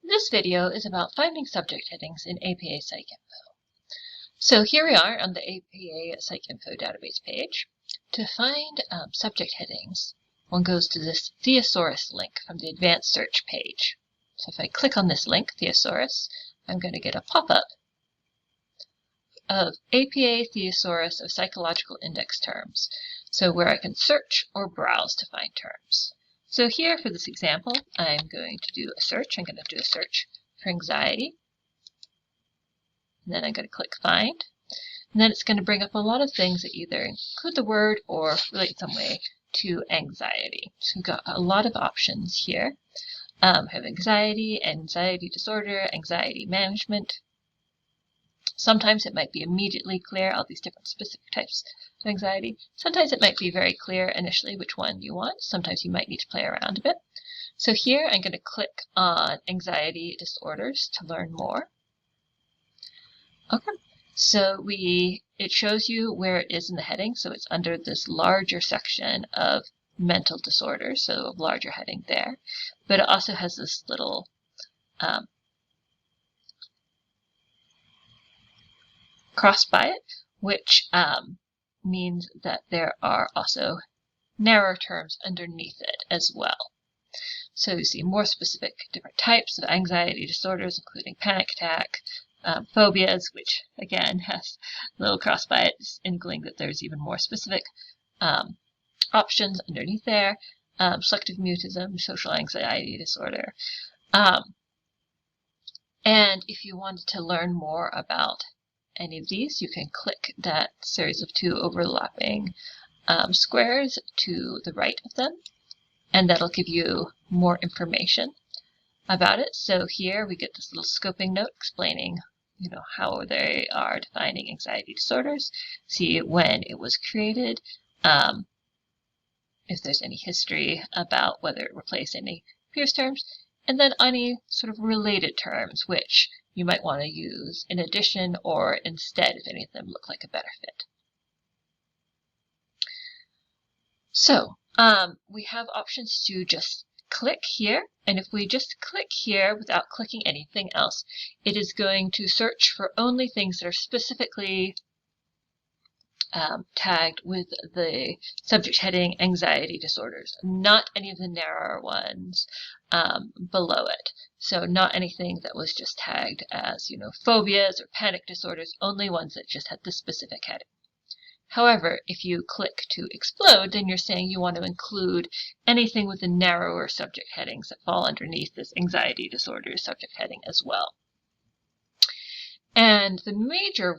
This video is about finding subject headings in APA PsycINFO. So here we are on the APA PsycINFO database page. To find subject headings, one goes to this thesaurus link from the advanced search page. So if I click on this link, thesaurus, I'm going to get a pop-up of APA thesaurus of psychological index terms, so where I can search or browse to find terms. So here for this example, I'm going to do a search. I'm going to do a search for anxiety. And then I'm going to click find. And then it's going to bring up a lot of things that either include the word or relate in some way to anxiety. So we've got a lot of options here. We have anxiety, anxiety disorder, anxiety management. Sometimes it might be immediately clear, all these different specific types of anxiety. Sometimes it might be very clear initially which one you want. Sometimes you might need to play around a bit. So here I'm going to click on anxiety disorders to learn more. Okay, so it shows you where it is in the heading. So it's under this larger section of mental disorders, so a larger heading there. But it also has this little cross by it, which means that there are also narrower terms underneath it as well. So you see more specific different types of anxiety disorders, including panic attack, phobias, which again has a little cross by it, indicating that there's even more specific options underneath there. Selective mutism, social anxiety disorder. And if you wanted to learn more about any of these, you can click that series of two overlapping squares to the right of them, and that'll give you more information about it. So here we get this little scoping note explaining, how they are defining anxiety disorders, see when it was created, if there's any history about whether it replaced any previous terms, and then any sort of related terms which you might want to use in addition or instead if any of them look like a better fit. So we have options to just click here, and if we just click here without clicking anything else, it is going to search for only things that are specifically tagged with the subject heading anxiety disorders, not any of the narrower ones below it. So not anything that was just tagged as, phobias or panic disorders, only ones that just had the specific heading. However, if you click to explode, then you're saying you want to include anything with the narrower subject headings that fall underneath this anxiety disorder subject heading as well. And the major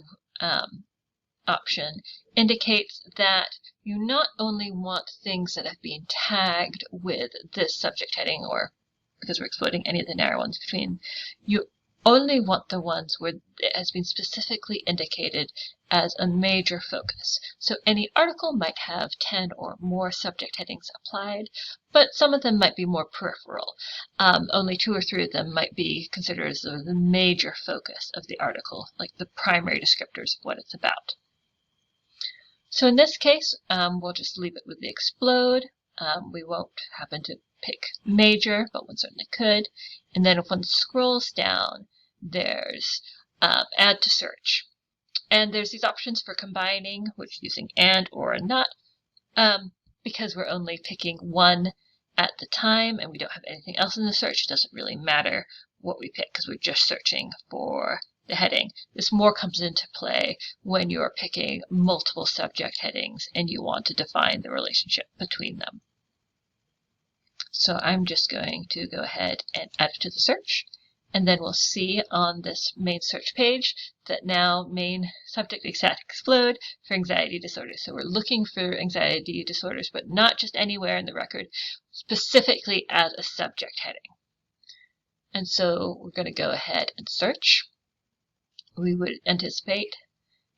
option indicates that you not only want things that have been tagged with this subject heading, or because we're exploiting any of the narrow ones between, you only want the ones where it has been specifically indicated as a major focus. So any article might have 10 or more subject headings applied, but some of them might be more peripheral. Only 2 or 3 of them might be considered as the major focus of the article, like the primary descriptors of what it's about. So in this case, we'll just leave it with the explode. We won't happen to pick major, but one certainly could. And then if one scrolls down, there's add to search. And there's these options for combining, which using and or not, because we're only picking one at the time and we don't have anything else in the search. It doesn't really matter what we pick because we're just searching for the heading. This more comes into play when you're picking multiple subject headings and you want to define the relationship between them. So I'm just going to go ahead and add it to the search, and then we'll see on this main search page that now main subject ecstatic explode for anxiety disorders. So we're looking for anxiety disorders, but not just anywhere in the record, specifically as a subject heading. And so we're going to go ahead and search. We would anticipate,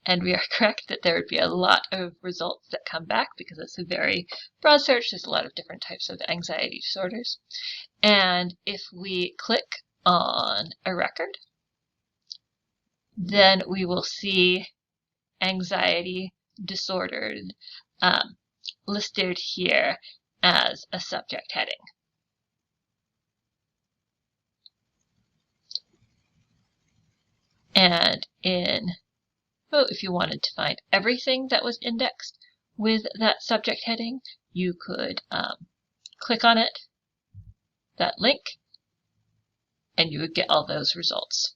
and we are correct, that there would be a lot of results that come back because it's a very broad search. There's a lot of different types of anxiety disorders. And if we click on a record, then we will see anxiety disordered listed here as a subject heading. And if you wanted to find everything that was indexed with that subject heading, you could click on it, that link, and you would get all those results.